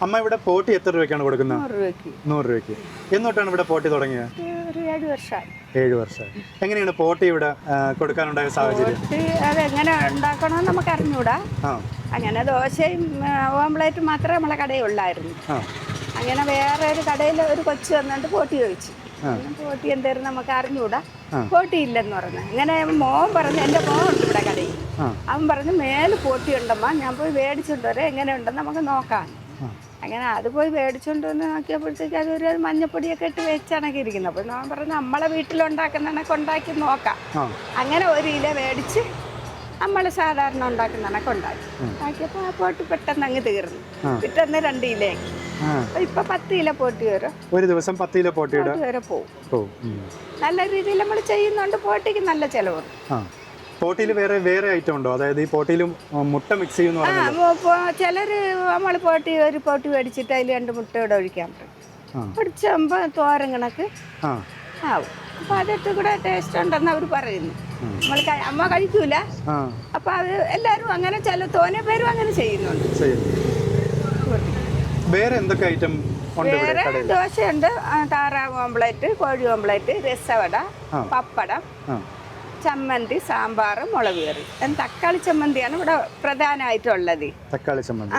അമ്മ ഇവിടെ പോട്ടി എത്ര രൂപയ്ക്കാണ് കൊടുക്കുന്നത്? 100 രൂപയ്ക്ക്. 100 രൂപയ്ക്ക്. എന്നോട്ടാണ് ഇവിടെ പോട്ടി തുടങ്ങിയത്? ഒരു 7 വർഷമായി. 7 വർഷം. എങ്ങനെയാണ് പോട്ടി ഇവിടെ കൊടുക്കാനുണ്ടായ സാഹചര്യം? അതെങ്ങനെ ഉണ്ടാക്കണമെന്ന് നമുക്ക് അറിഞ്ഞൂടാ. അങ്ങനെ ദോശയും ഓംപ്ലേറ്റും മാത്രമേ നമ്മളെ കടയിൽ ഉള്ളായിരുന്നു. അങ്ങനെ വേറെ ഒരു കടയിൽ ഒരു കൊച്ചു വന്നിട്ട് പോട്ടി ചോദിച്ചു. പോട്ടി എന്തായിരുന്നു നമുക്ക് അറിഞ്ഞൂടാ. പോട്ടി ഇല്ലെന്ന് പറഞ്ഞു. അങ്ങനെ മോൻ പറഞ്ഞു, എൻ്റെ മോൻ ഉണ്ട് ഇവിടെ കടയിൽ. അവൻ പറഞ്ഞു മേല് പോട്ടി ഉണ്ടമ്മ, ഞാൻ പോയി മേടിച്ചോണ്ട് വരാം, എങ്ങനെ ഉണ്ടെന്ന് നമുക്ക് നോക്കാം. അങ്ങനെ അത് പോയി മേടിച്ചോണ്ട് വന്ന് നോക്കിയപ്പോഴത്തേക്ക് അതൊരു മഞ്ഞപ്പൊടിയൊക്കെ ഇട്ട് വെച്ചാണൊക്കെ ഇരിക്കുന്നത്. അപ്പോൾ ഞാൻ പറഞ്ഞു നമ്മളെ വീട്ടിലുണ്ടാക്കുന്നതൊക്കെ ഉണ്ടാക്കി നോക്കാം. അങ്ങനെ 1 കിലോ മേടിച്ച് നമ്മൾ സാധാരണ ഉണ്ടാക്കുന്നതൊക്കെ ഉണ്ടാക്കിയപ്പോൾ ആ പോട്ടി പെട്ടെന്ന് അങ്ങ് തീർന്നു. പിറ്റേന്ന് 2 കിലോയ്ക്ക്. ഇപ്പൊ 10 കിലോ പോട്ടി വരും. ഒരു ദിവസം 10 കിലോ പോട്ടി വരെ പോകും. നല്ല രീതിയിൽ നമ്മൾ ചെയ്യുന്നുണ്ട്. പോട്ടിക്ക് നല്ല ചെലവുണ്ട്. പോട്ടിയിൽ വേറെ ഐറ്റം ഉണ്ടോ? അതായത് ഈ പോട്ടിയിലും മുട്ട മിക്സ് ചെയ്യുന്ന ചിലര് നമ്മൾ ഒരു പോട്ടി മേടിച്ചിട്ട് അതിൽ 2 മുട്ട കൂടെ ഒഴിക്കാൻ പറ്റും. ഒടിച്ചാകുമ്പോ തോരൻ കണക്ക് ആവും. അപ്പൊ അതിട്ട് കൂടെ ടേസ്റ്റ് ഉണ്ടെന്ന് അവർ പറയുന്നു. നമ്മൾ അമ്മ കഴിക്കൂല. അപ്പൊ അത് എല്ലാരും അങ്ങനെ തോനെ പേരും അങ്ങനെ ചെയ്യുന്നുണ്ട്. വേറെ എന്തൊക്കെ ഐറ്റം? വേറെ ദോശയുണ്ട്, താറാവ് ഓംപ്ലേറ്റ്, കോഴി ഓംപ്ലേറ്റ്, രസവട, പപ്പടം, ചമ്മന്തി, സാമ്പാർ, മുളക് കറി. തക്കാളി ചമ്മന്തിയാണ് ഇവിടെ പ്രധാനമായിട്ടുള്ളത്. തക്കാളി ചമ്മന്തി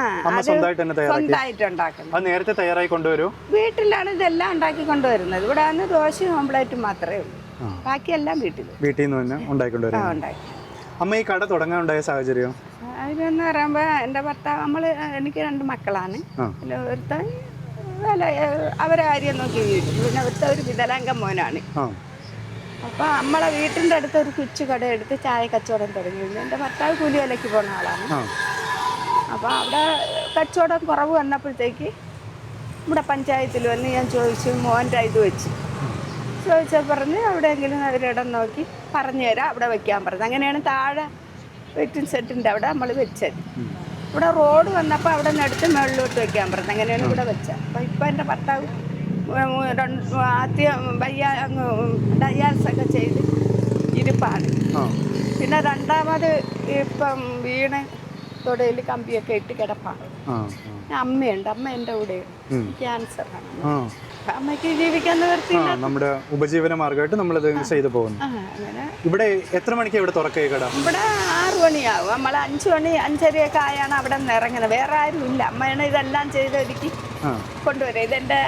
സ്വന്തമായിട്ട് ഉണ്ടാക്കുന്നത്. നേരത്തെ തയ്യാറായി കൊണ്ടുവരും. വീട്ടിലാണ് ഇതെല്ലാം ഉണ്ടാക്കി കൊണ്ടുവരുന്നത്. ഇവിടെ ആണ് ദോശയും ഓംപ്ലേറ്റും മാത്രമേ ഉള്ളൂ. ബാക്കിയെല്ലാം വീട്ടിൽ നിന്ന് തന്നെ ഉണ്ടാക്കിക്കൊണ്ടുവരും. അമ്മ ഈ കട തുടങ്ങാനുണ്ടായ സാഹചര്യം? അതിനെന്ന് പറയുമ്പോൾ എൻ്റെ ഭർത്താവ് എനിക്ക് 2 മക്കളാണ്. ഒരുത്തൻ അവരെ കാര്യം നോക്കി വീട്ടു. പിന്നെ ഒരുത്ത ഒരു വിതലാംഗ മോനാണ്. അപ്പോൾ നമ്മളെ വീട്ടിൻ്റെ അടുത്ത് ഒരു കൊച്ചു കട എടുത്ത് ചായ കച്ചവടം തുടങ്ങി. എൻ്റെ ഭർത്താവ് കൂലി വിലയ്ക്ക് പോകുന്ന ആളാണ്. അപ്പോൾ അവിടെ കച്ചവടം കുറവ് വന്നപ്പോഴത്തേക്ക് ഇവിടെ പഞ്ചായത്തിൽ വന്ന് ഞാൻ ചോദിച്ചു, മോൻ്റെ ഇത് വെച്ച് ചോദിച്ചാൽ പറഞ്ഞ് എവിടെയെങ്കിലും അവരിടം നോക്കി പറഞ്ഞു തരാം, അവിടെ വെക്കാൻ പറഞ്ഞു. അങ്ങനെയാണ് താഴെ വെയിറ്റിംഗ് സെറ്റിൻ്റെ അവിടെ നമ്മൾ വെച്ചത്. ഇവിടെ റോഡ് വന്നപ്പോൾ അവിടെ നിന്ന് എടുത്ത് മുകളിലോട്ട് വെക്കാൻ പറഞ്ഞു. അങ്ങനെയാണ് ഇവിടെ വെച്ചത്. അപ്പോൾ ഇപ്പം എൻ്റെ ഭർത്താവ് ആദ്യം ഡയാൽസൊക്കെ ചെയ്ത് ഇരിപ്പാണ്. പിന്നെ രണ്ടാമത് ഇപ്പം വീണ് തൊടയിൽ കമ്പിയൊക്കെ ഇട്ട് കിടപ്പാണ്. അമ്മയുണ്ട്, അമ്മ എൻ്റെ കൂടെ ക്യാൻസറാണ്. അമ്മയ്ക്ക് ജീവിക്കാൻ നിവർത്തിയില്ല. നമ്മുടെ ഉപജീവന മാർഗമായിട്ട് നമ്മളത് ചെയ്തു പോകുന്നു. ഇവിടെ എത്ര മണിക്ക് ഇവിടെ തുറക്കുക കട? ഇവിടെ 6 മണിയാവും. നമ്മൾ 5 മണി 5:30 ആയാണ് അവിടെ നിന്ന് ഇറങ്ങുന്നത്. വേറെ ആരും ഇല്ല. അമ്മയാണ് ഇതെല്ലാം ചെയ്ത് ഒരുക്കി കൊണ്ടുവരും. ഇതെന്റെ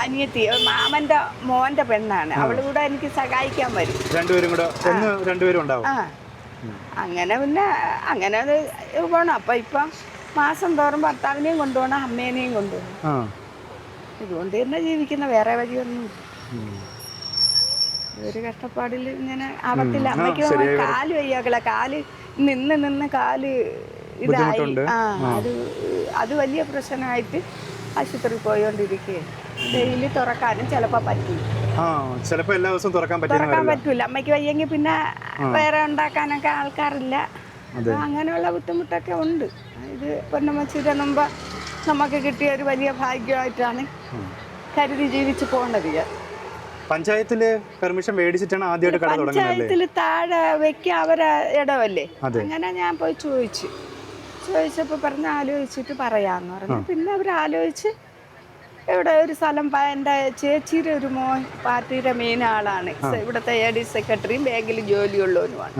അനിയത്തി, മാമന്റെ മോന്റെ പെണ്ണാണ്. അവളുകൂടെ എനിക്ക് സഹായിക്കാൻ വരും. രണ്ടുപേരും ഉണ്ടാവും. അങ്ങനെ പിന്നെ അങ്ങനെ അത് പോണം. അപ്പൊ ഇപ്പം മാസം തോറും ഭർത്താവിനെയും കൊണ്ടുപോകണം, അമ്മേനെയും കൊണ്ടുപോകണം. ഇതുകൊണ്ട് തന്നെ ജീവിക്കുന്ന, വേറെ വഴിയൊന്നും. ഒരു കഷ്ടപ്പാടിൽ ഇങ്ങനെ ആവത്തില്ല. അമ്മയ്ക്ക് കാല് വയ്യാക്കള, കാല് നിന്ന് കാല് ഇതായി. അത് വലിയ പ്രശ്നമായിട്ട് ആശുപത്രിയിൽ പോയോണ്ടിരിക്കുകയാണ്. ഡെയിലി തുറക്കാനും ചിലപ്പോ പറ്റില്ല. എല്ലാ ദിവസവും തുറക്കാൻ പറ്റൂല. അമ്മയ്ക്ക് വയ്യെങ്കിൽ പിന്നെ വേറെ ഉണ്ടാക്കാനൊക്കെ ആൾക്കാരില്ല. അങ്ങനെയുള്ള ബുദ്ധിമുട്ടൊക്കെ ഉണ്ട്. ഇത് പൊന്നമ്മച്ചിയുടെ മുമ്പ് നമുക്ക് കിട്ടിയ ഒരു വലിയ ഭാഗ്യമായിട്ടാണ് കരുതി ജീവിച്ചു പോകേണ്ടത്. പഞ്ചായത്തില് പെർമിഷൻ മേടിച്ചിട്ടാണ് ആദ്യമായിട്ട് കട തുടങ്ങുന്നത്. പഞ്ചായത്തിൽ താഴെ വെക്കാൻ അവരെ ഇടമല്ലേ. അങ്ങനെ ഞാൻ പോയി ചോദിച്ചപ്പോൾ പറഞ്ഞ് ആലോചിച്ചിട്ട് പറയാന്ന് പറഞ്ഞു. പിന്നെ അവരാലോചിച്ച് ഇവിടെ ഒരു സ്ഥലം, എൻ്റെ ചേച്ചിയുടെ ഒരു മോൻ പാർട്ടിയുടെ മെയിൻ ആളാണ്, ഇവിടുത്തെ AD സെക്രട്ടറിയും ബാങ്കിൽ ജോലിയുള്ളവനുമാണ്.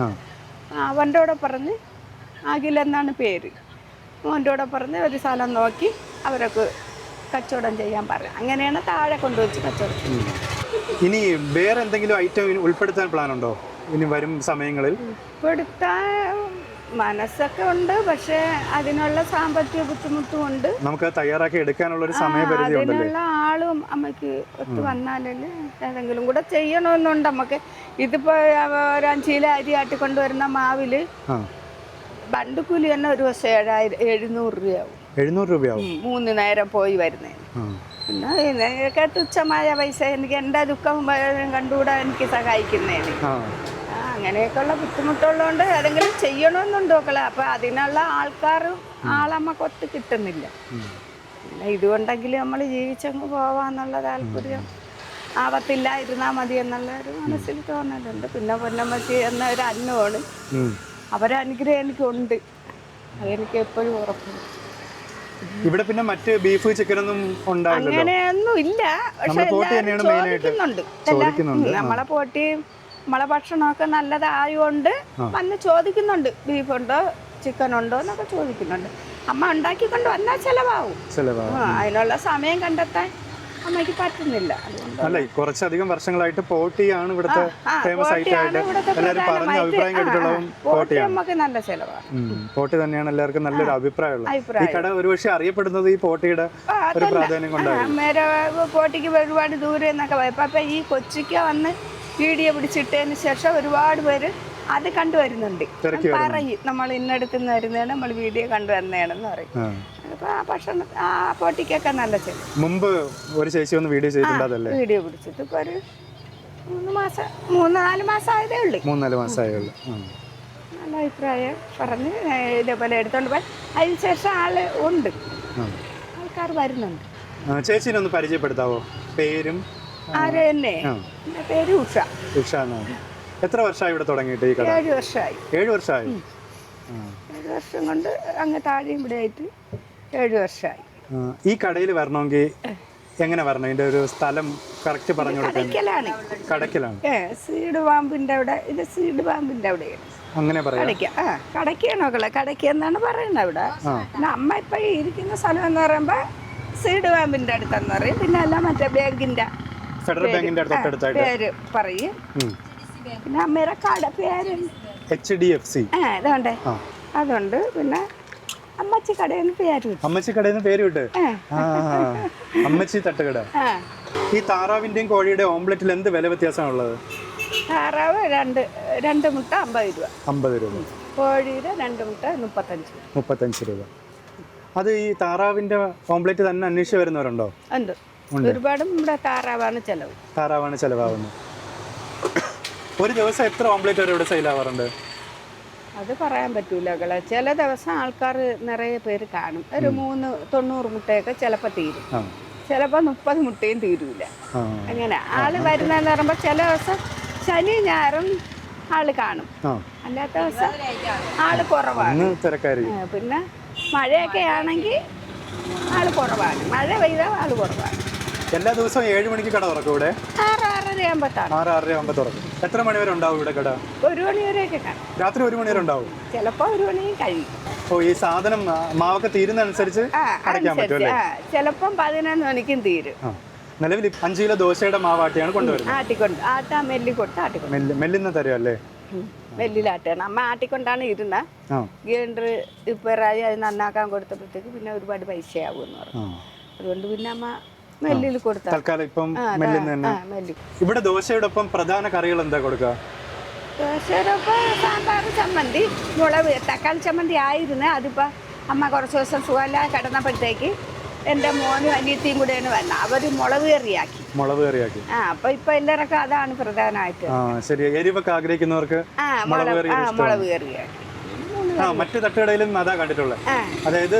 അവൻ്റെ കൂടെ പറഞ്ഞ്, അഖിൽ എന്നാണ് പേര്, മോൻ്റെ കൂടെ പറഞ്ഞ് ഒരു സ്ഥലം നോക്കി അവരൊക്കെ കച്ചവടം ചെയ്യാൻ പറയാം. അങ്ങനെയാണ് താഴെ കൊണ്ടുവച്ച് കച്ചവടം. ഇനി വേറെ എന്തെങ്കിലും ഐറ്റം ഉൾപ്പെടുത്താൻ പ്ലാൻ ഉണ്ടോ ഇനി വരും സമയങ്ങളിൽ? ഉൾപ്പെടുത്താൻ മനസ്സൊക്കെ ഉണ്ട്, പക്ഷെ അതിനുള്ള സാമ്പത്തിക ബുദ്ധിമുട്ടും ഉണ്ട്. നമുക്ക് തയ്യാറാക്കി എടുക്കാനുള്ള ഒരു സമയപരിധി ഉണ്ടല്ലോ. അതിനുള്ള ആളും അമ്മയ്ക്ക് ഒത്തു വന്നാലല്ലേ ഏതെങ്കിലും കൂടെ ചെയ്യണമെന്നുണ്ട് നമുക്ക്. ഇതിപ്പോ ഒരു 5 കിലോ അരി ആട്ടിക്കൊണ്ടുവരുന്ന മാവില് ബണ്ടുകൂലി തന്നെ ഒരു ദിവസം 700 രൂപയാവും. 700 രൂപയാവും 3 നേരം പോയി വരുന്നതിന്. പിന്നെ ഇതിനൊക്കെ തുച്ഛമായ പൈസ എനിക്ക് എൻ്റെ ദുഃഖം കണ്ടുകൂടാ എനിക്ക് സഹായിക്കുന്നതിന്. അങ്ങനെയൊക്കെയുള്ള ബുദ്ധിമുട്ടുള്ളതുകൊണ്ട് ഏതെങ്കിലും ചെയ്യണമെന്നുണ്ട് മക്കളെ. അപ്പം അതിനുള്ള ആളമ്മക്ക് ഒത്ത് കിട്ടുന്നില്ല. പിന്നെ ഇതുകൊണ്ടെങ്കിലും നമ്മൾ ജീവിച്ചങ്ങ് പോവാന്നുള്ള താല്പര്യം ആവത്തില്ലായിരുന്നാൽ മതി എന്നുള്ള ഒരു മനസ്സിൽ തോന്നലുണ്ട്. പിന്നെ പൊന്നമ്മച്ചി എന്ന ഒരു അന്നമാണ്, അവരനുഗ്രഹം എനിക്കുണ്ട്, അതെനിക്ക് എപ്പോഴും ഉറപ്പുണ്ട്. ഇവിടെ പിന്നെ മറ്റ് ബീഫ് ചിക്കനൊന്നും ഉണ്ടാവില്ലല്ലോ. അങ്ങനെയൊന്നും ഇല്ല. പക്ഷെ നമ്മളെ പോട്ടി എല്ലാവരും തന്നെയാണ് മെയിൻ ആയിട്ട് ചോദിക്കുന്നുണ്ട്. ചോദിക്കുന്നുണ്ട്. നമ്മളെ പോട്ടിയും നമ്മളെ ഭക്ഷണമൊക്കെ നല്ലതായതുകൊണ്ട് വന്ന് ചോദിക്കുന്നുണ്ട്, ബീഫുണ്ടോ ചിക്കൻ ഉണ്ടോ എന്നൊക്കെ ചോദിക്കുന്നുണ്ട്. അമ്മ ഉണ്ടാക്കിക്കൊണ്ട് വന്നാൽ ചിലവാകും. അതിനുള്ള സമയം കണ്ടെത്താൻ അമ്മയ്ക്ക് പറ്റുന്നില്ല. അതുകൊണ്ട് അല്ല, കുറച്ചധികം വർഷങ്ങളായിട്ട് പോട്ടിയാണ് ഇവിടുത്തെ ഫേമസ് ആയിട്ട് എല്ലാവരും പറഞ്ഞ അഭിപ്രായം കേട്ടിട്ടുള്ളതും പോട്ടിയാണ്. നമുക്ക് നല്ല ചിലവാണ്. പോട്ടി തന്നെയാണ് എല്ലാവർക്കും നല്ലൊരു അഭിപ്രായമുള്ളത്. ഈ കട ഒരുപക്ഷെ അറിയപ്പെടുന്നത് ഈ പോട്ടിയുടെ ഒരു പ്രാധാന്യം കൊണ്ടാണ്. അമ്മേരെ പോട്ടിക്ക് ഒരുപാട് ദൂരെ എന്നൊക്കെ പോയപ്പോ അപ്പൊ ഈ കൊച്ചിക്ക് വന്ന് വീഡിയോ പിടിച്ചിട്ടതിന് ശേഷം ഒരുപാട് പേര് അത് കണ്ടുവരുന്നുണ്ട്. പറയും നമ്മൾ ഇന്നടുത്തുനിന്ന് വരുന്നതാണ്, നമ്മൾ വീഡിയോ കണ്ടുവരുന്നതാണെന്ന് പറയും. അപ്പൊ ആ ഭക്ഷണം ആ പോട്ടിക്കൊക്കെ നല്ല ചെലവ്. മുമ്പ് ഒരു ചേച്ചി ഒന്ന് വീഡിയോ ചെയ്തിട്ടുണ്ടല്ലേ? വീഡിയോ പിടിച്ചിട്ട് ഇപ്പൊ ഒരു 3-4 മാസം ആയതേ ഉള്ളൂ. 3-4 മാസമായേ ഉള്ളൂ. നല്ല അഭിപ്രായം പറഞ്ഞ് ഇതേപോലെ എടുത്തോണ്ട് പോയി. അതിന് ശേഷം ആള് ഉണ്ട്, ആൾക്കാർ വരുന്നുണ്ട്. ചേച്ചീനെ ഒന്ന് പരിചയപ്പെടുത്താവോ? പേരും ആര് തന്നെ? എൻ്റെ പേര് ഉഷ. ഉഷ. എത്ര വർഷമായി ഇവിടെ തുടങ്ങിയിട്ട് ഈ കട? 7 വർഷമായി. 7 വർഷമായി. 7 വർഷം കൊണ്ട് അങ്ങ് താഴെയും ഇവിടെ ആയിട്ട് 7 വർഷമായി. ഈ കടയിൽ വരണമെങ്കിൽ എങ്ങനെ വരണം? ഇതിന്റെ ഒരു സ്ഥലം കറക്റ്റ് പറഞ്ഞു കൊടുക്കാൻ. കടക്കലാണ്. സീഡ് പാമ്പിന്റെ അവിടെ. ഇത് സീഡ് പാമ്പിന്റെ അവിടെയാണ്. അങ്ങനെ പറയാം. കടക്കാണോ? കടക്ക എന്നാണ് പറയുന്നത് ഇവിടെ. പിന്നെ അമ്മ ഇപ്പൊ ഇരിക്കുന്ന സ്ഥലം എന്ന് പറയുമ്പോ സീഡ് പാമ്പിന്റെ അടുത്തെന്ന് പറയും. പിന്നെ അല്ല മറ്റേ ബാങ്കിന്റെ, ഫെഡറൽ ബാങ്കിന്റെ തൊട്ടടുത്തായിട്ട് പേര് പറയും. പിന്നെ അമ്മയുടെ കട പേര് HDFC. അതുകൊണ്ട് അതുകൊണ്ട് പിന്നെ അമ്മച്ചി കടയെന്ന് പേര് കിട്ടും. അമ്മച്ചി കടയെന്ന് പേര് കിട്ടും. അമ്മച്ചി തട്ടുകട. ഈ താറാവിന്റെയും കോഴിയുടെ ഓംലെറ്റിൽ എന്ത് വില വ്യത്യാസമാണുള്ളത്? താറാവ് രണ്ട് മുട്ട 50 രൂപ. 50 രൂപ. കോഴിയുടെ 2 മുട്ട 35 രൂപ. അത് ഈ താറാവിന്റെ ഓംലെറ്റ് തന്നെ അന്വേഷിച്ച് വരുന്നവരുണ്ടോ? ഉണ്ട്. ഒരുപാടും ഇവിടെ താറാവാണ് ചെലവാകുന്നത്. ഒരു ദിവസം എത്ര ഓംലെറ്റ് വരെ ഇവിടെ സെയിൽ ആവാറുണ്ട്? അത് പറയാൻ പറ്റൂല. ചില ദിവസം ആൾക്കാർ നിറയെ പേര് കാണും. ഒരു 90 മുട്ടയൊക്കെ ചിലപ്പോൾ തീരും, ചിലപ്പോൾ 30 മുട്ടയും തീരൂല. അങ്ങനെ ആള് വരുന്നതെന്ന് പറയുമ്പോൾ ചില ദിവസം ശനി ഞായറും ആള് കാണും, അല്ലാത്ത ദിവസം ആള് കുറവാണ്. പിന്നെ മഴയൊക്കെ ആണെങ്കിൽ ആള് കുറവാണ്. മഴ പെയ്താൽ ആള് കുറവാണ്. എല്ലാ ദിവസവും 7 മണിക്ക് കട തുറക്കും ഇവിടെ? 6-6:30 ആകുമ്പോൾ തുറക്കും. എത്ര മണി വരെ ഉണ്ടാവും ഇവിടെ കട? 1 മണി വരെയൊക്കെ കാണും. രാത്രി 1 മണി വരെ ഉണ്ടാവും. ചിലപ്പോൾ 1 മണിയും കഴിയും. ഈ സാധനം മാവൊക്കെ തീരുന്ന അനുസരിച്ച് അടയ്ക്കാൻ പറ്റും. ചിലപ്പം 11 മണിക്കും തീരും. നിലവിൽ 5 കിലോ ദോശയുടെ മാവാട്ടിയാണ് കൊണ്ടുവരുന്നത്. മെല്ലിന്ന് തരും അല്ലേ? മെല്ലിലാട്ടാണ് അമ്മ ആട്ടിക്കൊണ്ടാണ് ഇരുന്നത്. ഗ്രൈൻഡർ ഇപ്പറായി അത് നന്നാക്കാൻ കൊടുത്തപ്പോഴത്തേക്ക് പിന്നെ ഒരുപാട് പൈസയാവും എന്ന് പറഞ്ഞു. അതുകൊണ്ട് പിന്നെ അമ്മ മെല്ലിൽ കൊടുത്ത തൽക്കാലം ഇപ്പം മെല്ലിന്ന് തന്നെ. ഇവിടെ ദോശയുടെ ഒപ്പം പ്രധാന കറികൾ എന്താ കൊടുക്കുക? ദോശയോടൊപ്പം സാമ്പാർ, ചമ്മന്തി, മുളക്, തക്കാളി ചമ്മന്തി ആയിരുന്നു. അതിപ്പോൾ അമ്മ കുറച്ച് ദിവസം സുഖമില്ലാതെ കിടന്നപ്പോഴത്തേക്ക് എൻ്റെ മോനും അനിയത്തിയും കൂടെയാണ് വന്നത്. അവർ മുളക് കറിയാക്കി. അപ്പൊ ഇപ്പൊ എല്ലാവർക്കും അതാണ് പ്രധാനമായിട്ട്. ശരി. എരിവൊക്കെ ആഗ്രഹിക്കുന്നവർക്ക് മുളക് കറിയാക്കി. മറ്റു തട്ടുകടയിലും അതാ കണ്ടിട്ടുള്ളത്. അതായത്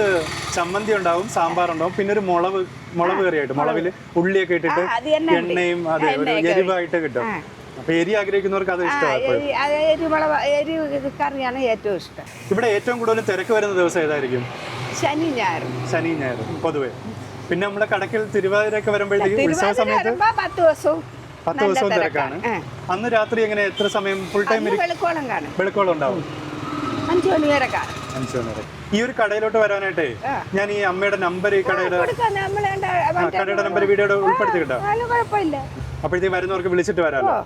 ചമ്മന്തി ഉണ്ടാവും, സാമ്പാർ ഉണ്ടാവും, പിന്നെ ഒരു മുളക് കറിയായിട്ട് മുളകില് ഉള്ളിയൊക്കെ ഇട്ടിട്ട് എണ്ണയും അതെ ഒരു എരിവായിട്ട് കിട്ടും. അപ്പൊ എരി ആഗ്രഹിക്കുന്നവർക്ക് അത് ഇഷ്ടമാണ്. കറിയാണ് ഏറ്റവും ഇഷ്ടം. ഇവിടെ ഏറ്റവും കൂടുതൽ തിരക്ക് വരുന്ന ദിവസം ഏതായിരിക്കും? ശനി ഞായർ പൊതുവെ. പിന്നെ നമ്മുടെ കടക്കിൽ തിരുവാതിരയൊക്കെ വരുമ്പോഴത്തേക്ക് ഉത്സവ സമയത്ത് 10 ദിവസവും തിരക്കാണ്. അന്ന് രാത്രി എങ്ങനെ എത്ര സമയം ഫുൾ ടൈം വെളുക്കോളം ഉണ്ടാവും? 5 മണി വരെ കാണും. 5 മണി വരെ. ഈ ഒരു കടയിലോട്ട് വരാനായിട്ടേ ഞാൻ ഈ അമ്മയുടെ നമ്പർ ഈ കടയുടെ നമ്പർ വീഡിയോയുടെ ഉൾപ്പെടുത്തി കിട്ടാം. അപ്പോഴത്തേക്ക് വരുന്നവർക്ക് വിളിച്ചിട്ട് വരാമല്ലോ.